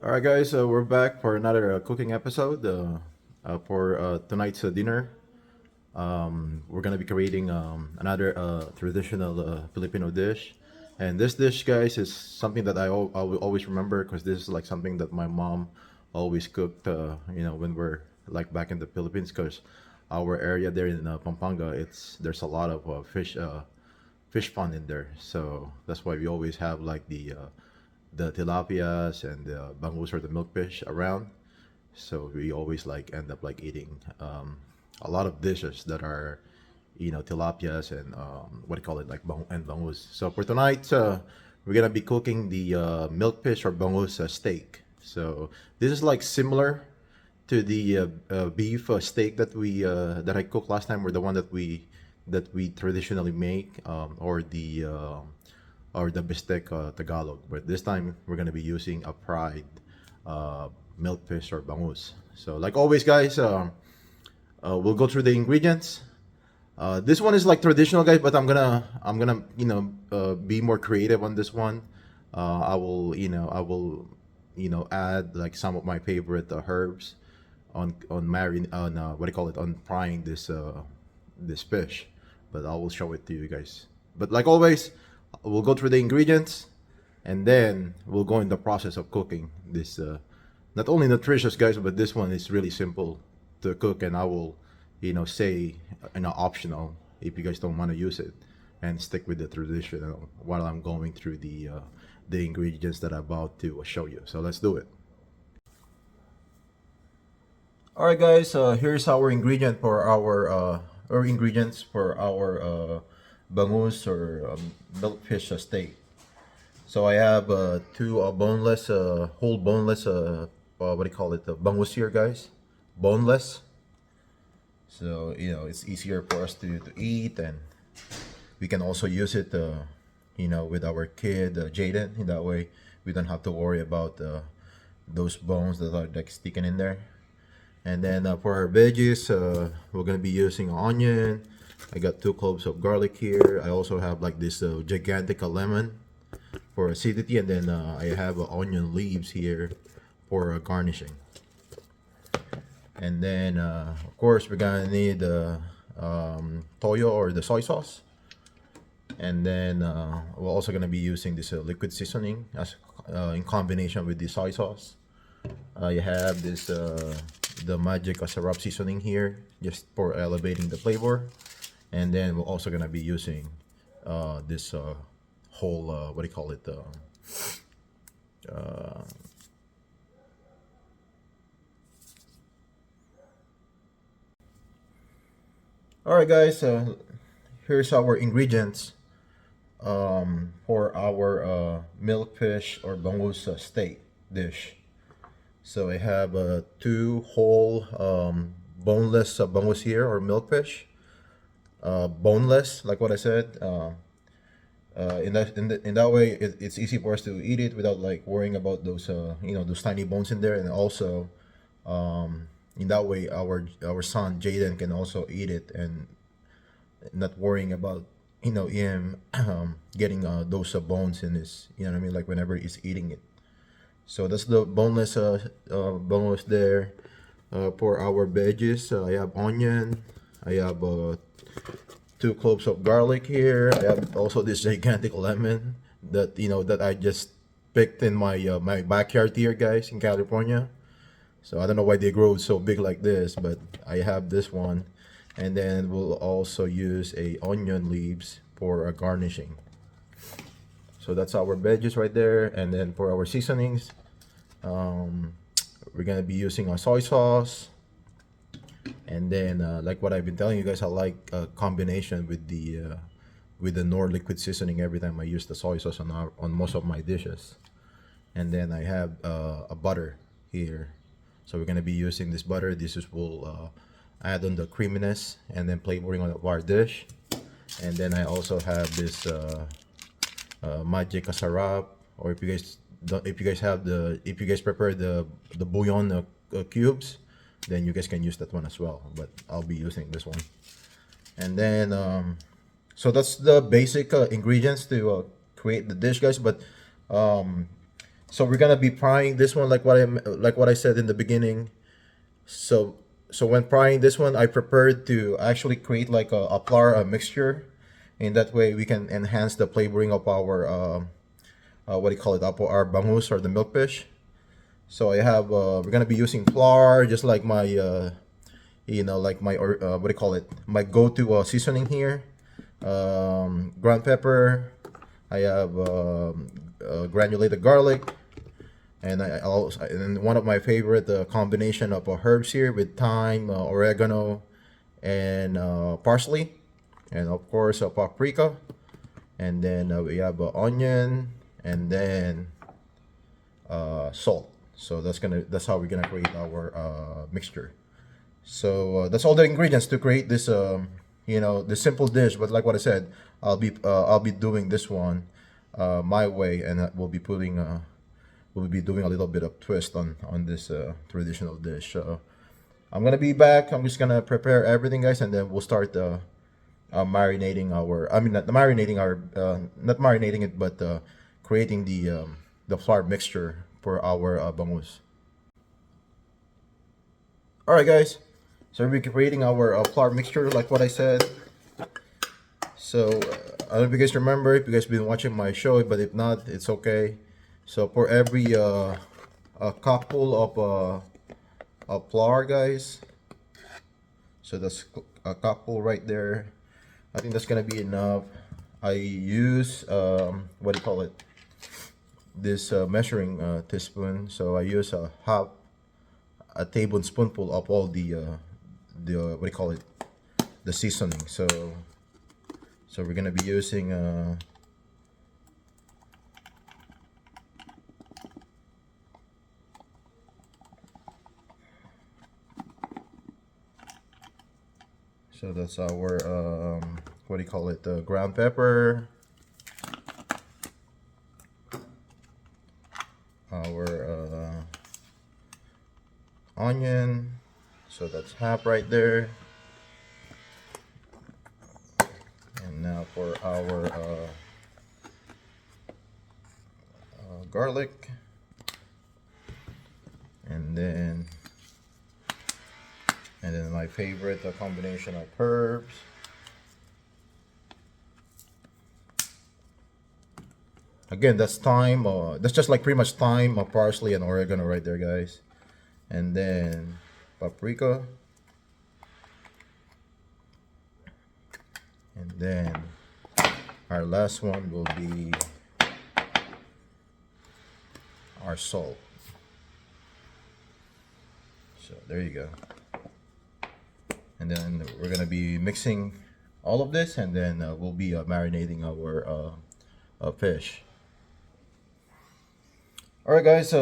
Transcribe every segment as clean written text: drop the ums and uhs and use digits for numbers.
All right, guys, we're back for another cooking episode. For tonight's dinner, we're gonna be creating another traditional Filipino dish, and this dish, guys, is something that I will always remember because this is like something that my mom always cooked. When we're like back in the Philippines, because our area there in Pampanga, it's there's a lot of fish pond in there, so that's why we always have like the tilapias and the bangus or the milkfish around. So we always like end up like eating a lot of dishes that are, tilapias and what do you call it, like and bangus. So for tonight, we're gonna be cooking the milkfish or bangus steak. So this is like similar to the beef steak that I cooked last time, or the one that we traditionally make, or the bistec Tagalog. But this time we're gonna be using a fried uh, milkfish or bangus. So like always, guys, we'll go through the ingredients. This one is like traditional, guys, but I'm gonna be more creative on this one. I will add like some of my favorite herbs on what do you call it, on frying this fish. But I will show it to you guys. But like always, we'll go through the ingredients, and then we'll go in the process of cooking this. Not only nutritious, guys, but this one is really simple to cook, and I will, say, optional if you guys don't want to use it, and stick with the traditional while I'm going through the ingredients that I'm about to show you. So let's do it. All right, guys. Here's our ingredients for our bangus or milkfish steak. So I have two boneless, whole boneless, what do you call it? Bangus here, guys. Boneless. So it's easier for us to eat, and we can also use it, with our kid Jaden. In that way, we don't have to worry about those bones that are like sticking in there. And then for our veggies, we're gonna be using onion. I got 2 cloves of garlic here. I also have like this gigantic lemon for acidity, and then I have onion leaves here for garnishing. And then of course we're gonna need toyo or the soy sauce, and then we're also gonna be using this liquid seasoning as in combination with the soy sauce. You have this the magic Sarap seasoning here, just for elevating the flavor. And then we're also gonna be using this whole what do you call it? Uh, all right, guys. Here's our ingredients for our milkfish or bangus steak dish. So I have two whole boneless bangus here, or milkfish. Boneless, like what I said. In that way, it's easy for us to eat it without like worrying about those tiny bones in there, and also in that way our son Jaden can also eat it and not worrying about him getting those bones in his, what I mean, like whenever he's eating it. So that's the boneless boneless there. For our veggies, I have onion. I have 2 cloves of garlic here. I have also this gigantic lemon that I just picked in my backyard here, guys, in California. So I don't know why they grow so big like this, but I have this one. And then we'll also use a onion leaves for a garnishing. So that's our veggies right there. And then for our seasonings, we're gonna be using our soy sauce. And then, like what I've been telling you guys, I like a combination with the Knorr liquid seasoning every time I use the soy sauce on most of my dishes. And then I have a butter here. So we're gonna be using this butter. Will add on the creaminess and then flavoring on our dish. And then I also have this magic sarap, or if you guys prepare the bouillon cubes, then you guys can use that one as well. But I'll be using this one. And then so that's the basic ingredients to create the dish, guys. But So we're gonna be frying this one like what I said in the beginning. So when frying this one, I prepared to actually create like a flour mixture. In that way, we can enhance the flavoring of our what do you call it? Our bangus or the milkfish. So I have we're gonna be using flour, just like my like my what do you call it? My go-to seasoning here. Ground pepper. I have granulated garlic, and I also, and one of my favorite combination of herbs here with thyme, oregano, and parsley, and of course paprika, and then we have onion, and then salt. So that's how we're gonna create our mixture. So that's all the ingredients to create this this simple dish. But like what I said, I'll be doing this one my way, and we'll be doing a little bit of twist on this traditional dish. So I'm gonna be back. I'm just gonna prepare everything, guys, and then we'll start marinating our. I mean, not marinating our, not marinating it, but creating the flour mixture for our bangus. All right, guys. So we're creating our flour mixture, like what I said. So I don't know if you guys remember, if you guys been watching my show, but if not, it's okay. So for every a cupful of flour, guys. So that's a cupful right there. I think that's gonna be enough. I use what do you call it? This measuring teaspoon. So I use a tablespoonful of all the what do you call it? The seasoning. So we're gonna be using so that's our what do you call it? Ground pepper, our onion. So that's half right there. And now for our garlic, and then my favorite combination of herbs. Again, that's thyme. That's just like pretty much thyme, parsley, and oregano right there, guys. And then paprika. And then our last one will be our salt. So there you go. And then we're gonna be mixing all of this, and then we'll be marinating our fish. All right, guys.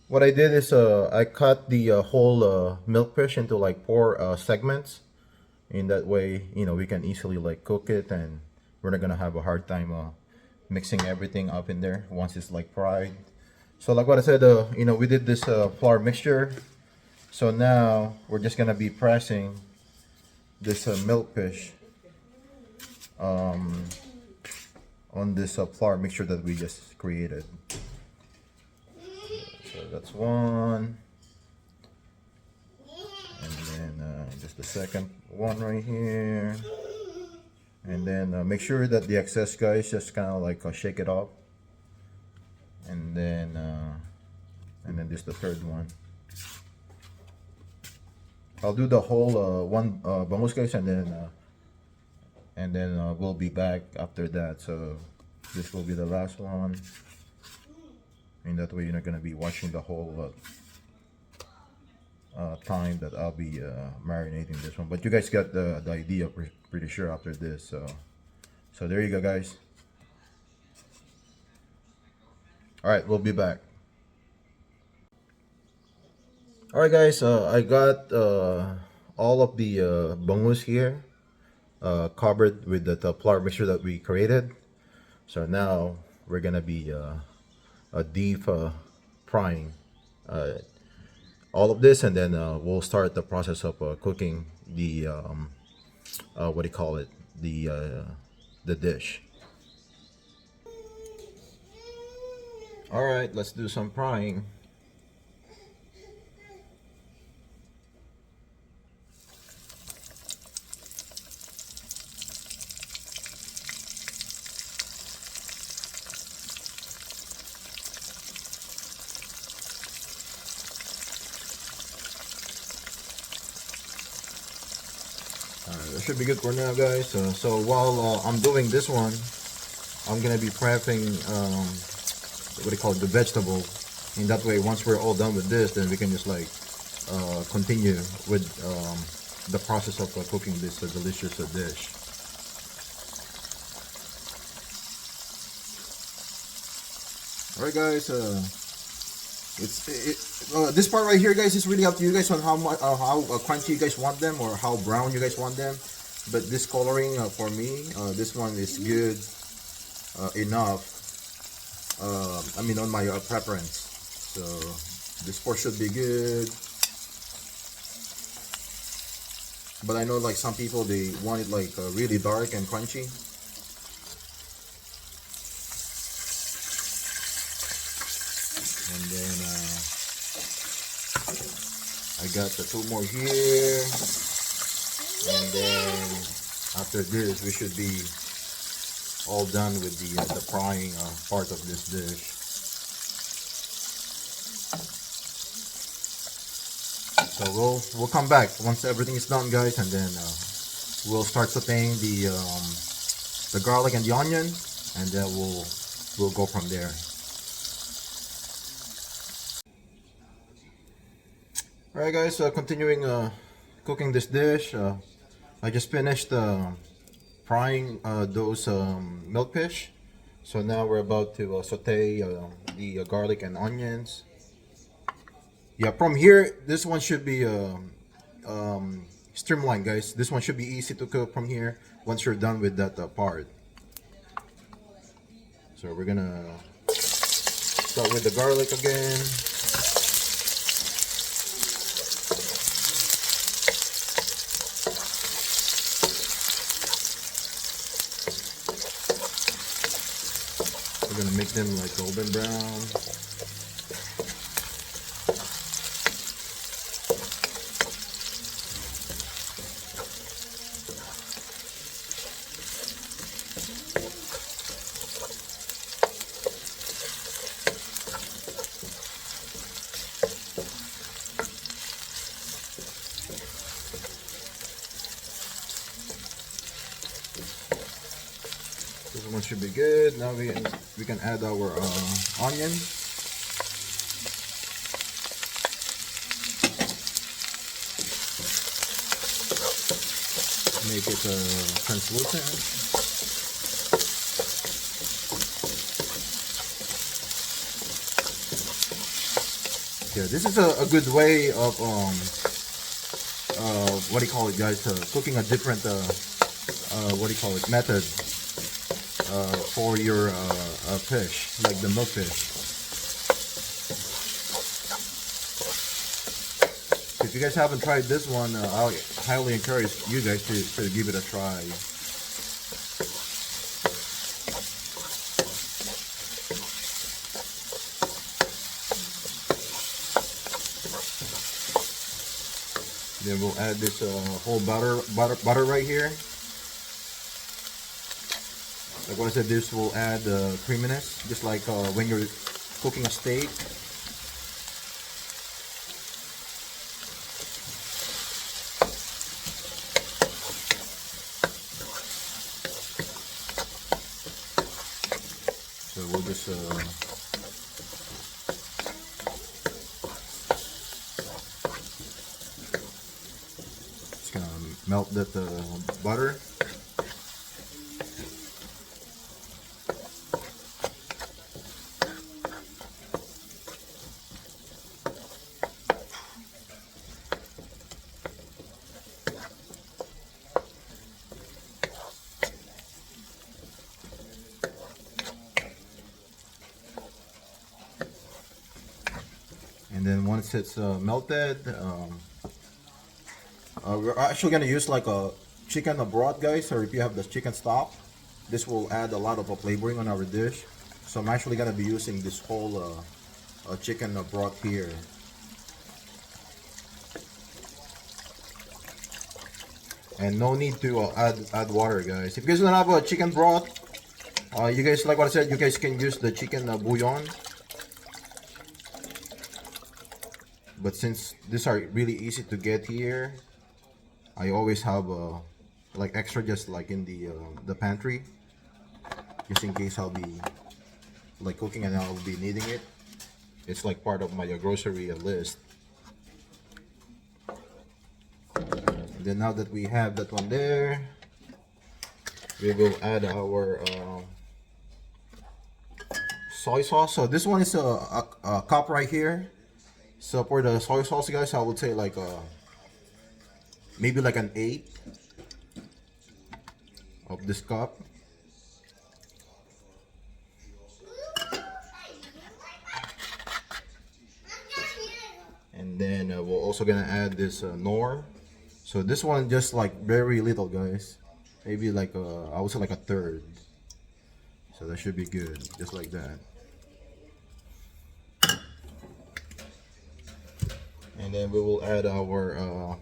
What I did is I cut the whole milkfish into like 4 segments. In that way, we can easily like cook it, and we're not gonna have a hard time mixing everything up in there once it's like fried. So like what I said, we did this flour mixture. So now we're just gonna be pressing this milkfish on this flour mixture that we just created. So that's one, and then just the second one right here, and then make sure that the excess, guys, just kind of like shake it off, and then just the third one. I'll do the whole one bangus, guys, and then we'll be back after that. So this will be the last one, and that way you're not gonna be watching the whole time that I'll be marinating this one. But you guys got the idea, pretty sure, after this. So there you go, guys. All right, we'll be back. All right, guys. I got all of the bangus here covered with the flour mixture that we created. So now we're gonna be deep frying all of this, and then we'll start the process of cooking the what do you call it, the dish. All right, let's do some frying. That should be good for now, guys. So while I'm doing this one, I'm gonna be prepping what do you call it, the vegetable. In that way, once we're all done with this, then we can just like continue with the process of cooking this delicious dish. All right, guys. This part right here, guys, is really up to you guys on how much, how crunchy you guys want them or how brown you guys want them. But this coloring for me, this one is good enough. I mean, on my preference. So this part should be good. But I know like some people they want it like really dark and crunchy. And then I got the two more here, and then after this we should be all done with the frying part of this dish. So we'll come back once everything is done, guys, and then we'll start sauteing the garlic and the onion, and then we'll go from there. Alright, guys, continuing cooking this dish. I just finished frying those milkfish. So now we're about to saute the garlic and onions. Yeah, from here, this one should be streamlined, guys. This one should be easy to cook from here once you're done with that part. So we're gonna start with the garlic again. We're gonna make them like golden brown. This one should be good. Now we can add our onion. Make it translucent. Yeah, this is a good way of what do you call it, guys? Cooking a different what do you call it, method for your fish, like the milkfish. If you guys haven't tried this one, I highly encourage you guys to give it a try. Then we'll add this whole butter right here. Like what I said, this will add creaminess, just like when you're cooking a steak. So we'll just gonna melt that butter. And then once it's melted, we're actually gonna use like a chicken broth, guys, or if you have the chicken stock, this will add a lot of flavoring on our dish. So I'm actually gonna be using this whole chicken broth here. And no need to add water, guys. If you guys don't have a chicken broth, you guys, like what I said, you guys can use the chicken bouillon. But since these are really easy to get here, I always have like extra just like in the pantry, just in case I'll be like cooking and I'll be needing it. It's like part of my grocery list. And then now that we have that one there, we will add our soy sauce. So this one is a cup right here. So for the soy sauce, guys, I would say like maybe like an 8 of this cup. And then we're also gonna add this Knorr. So this one just like very little, guys. Maybe like I would say like a third. So that should be good, just like that. And then we will add our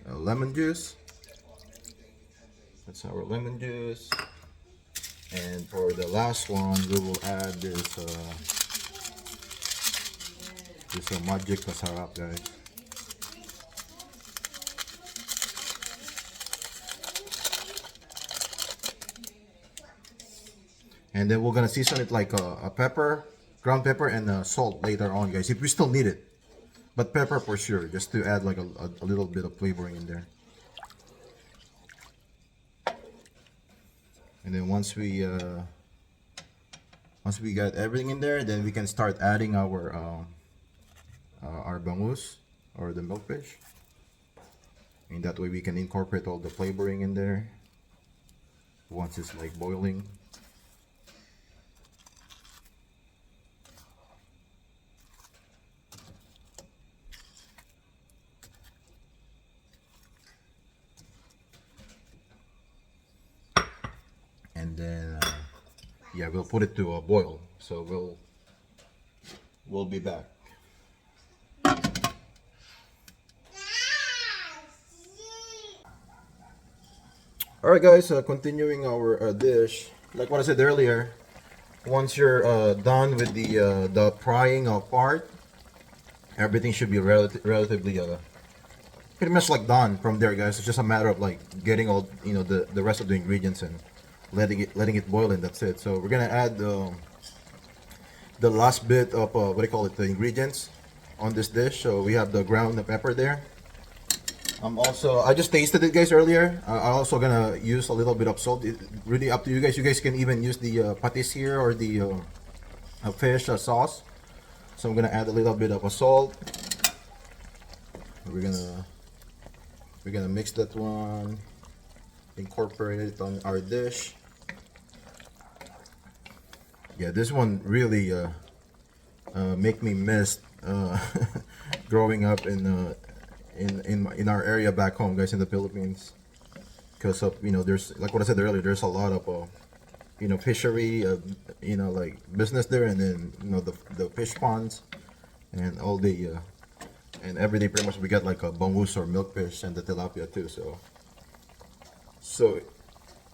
lemon juice. That's our lemon juice. And for the last one, we will add this magic Sarap, guys. And then we're gonna season it like a pepper, ground pepper, and salt later on, guys, if we still need it. But pepper for sure, just to add like a little bit of flavoring in there. And then once we got everything in there, then we can start adding our bangus or the milkfish. And that way we can incorporate all the flavoring in there once it's like boiling. And then yeah, we'll put it to a boil. So we'll be back. Alright, guys, continuing our dish. Like what I said earlier, once you're done with the frying part, everything should be relatively pretty much like done from there, guys. It's just a matter of like getting all the rest of the ingredients and letting it boil, and that's it. So we're gonna add the last bit of what do you call it, the ingredients on this dish. So we have the ground pepper there. I just tasted it, guys, earlier. I'm also gonna use a little bit of salt. It really up to you guys. You guys can even use the patis here or the fish sauce. So I'm gonna add a little bit of salt. We're gonna mix that one, incorporate it on our dish. Yeah, this one really make me miss growing up in our area back home, guys, in the Philippines, because of there's, like what I said earlier, there's a lot of fishery like business there, and then the fish ponds and all the and every day pretty much we get like a bangus or milkfish and the tilapia too. So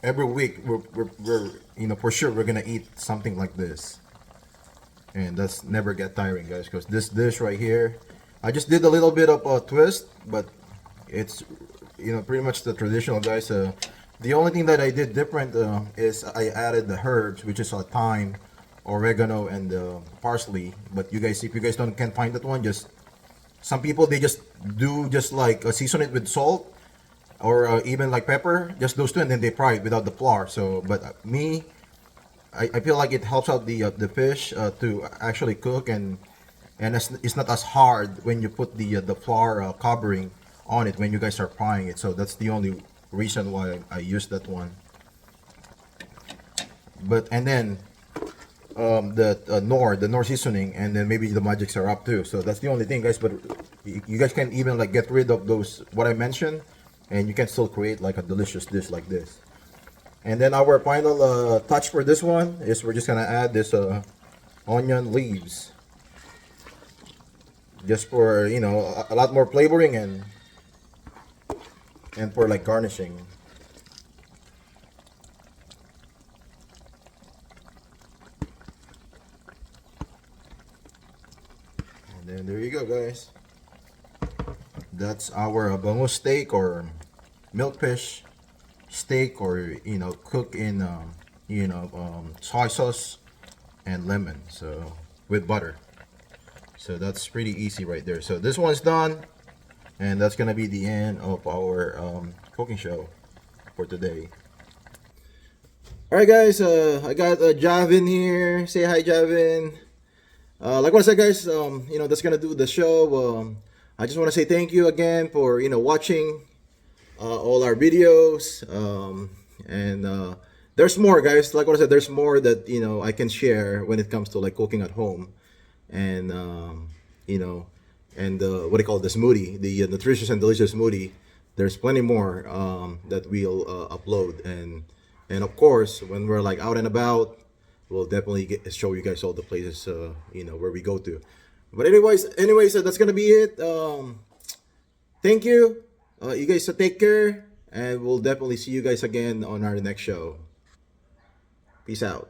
every week we're for sure we're gonna eat something like this, and that's never get tiring, guys, because this dish right here, I just did a little bit of a twist, but it's pretty much the traditional, guys. The only thing that I did different is I added the herbs, which is thyme, oregano, and parsley. But you guys, if you guys can't find that one, just some people, they just like season it with salt or even like pepper, just those two, and then they fry it without the flour. So, but me, I feel like it helps out the fish to actually cook, and it's not as hard when you put the flour covering on it when you guys are frying it. So that's the only reason why I use that one. But and then the Knorr seasoning, and then maybe the magic syrup too. So that's the only thing, guys. But you guys can even like get rid of those what I mentioned, and you can still create like a delicious dish like this. And then our final touch for this one is we're just gonna add this onion leaves, just for, you know, a lot more flavoring and for like garnishing. And then there you go, guys. That's our bangus steak or milkfish steak, or, you know, cook in soy sauce and lemon, so with butter. So that's pretty easy right there. So this one's done, and that's gonna be the end of our cooking show for today. All right, guys. I got Javin here. Say hi, Javin. Like what I said, guys. You know, that's gonna do the show. I just want to say thank you again for, you know, watching all our videos. And there's more, guys. Like what I said, there's more that, you know, I can share when it comes to like cooking at home, and you know, and what do you call it, the smoothie, the nutritious and delicious smoothie. There's plenty more that we'll upload, and of course, when we're like out and about, we'll definitely show you guys all the places, you know, where we go to. But anyways, that's gonna be it. Thank you. You guys take care, and we'll definitely see you guys again on our next show. Peace out.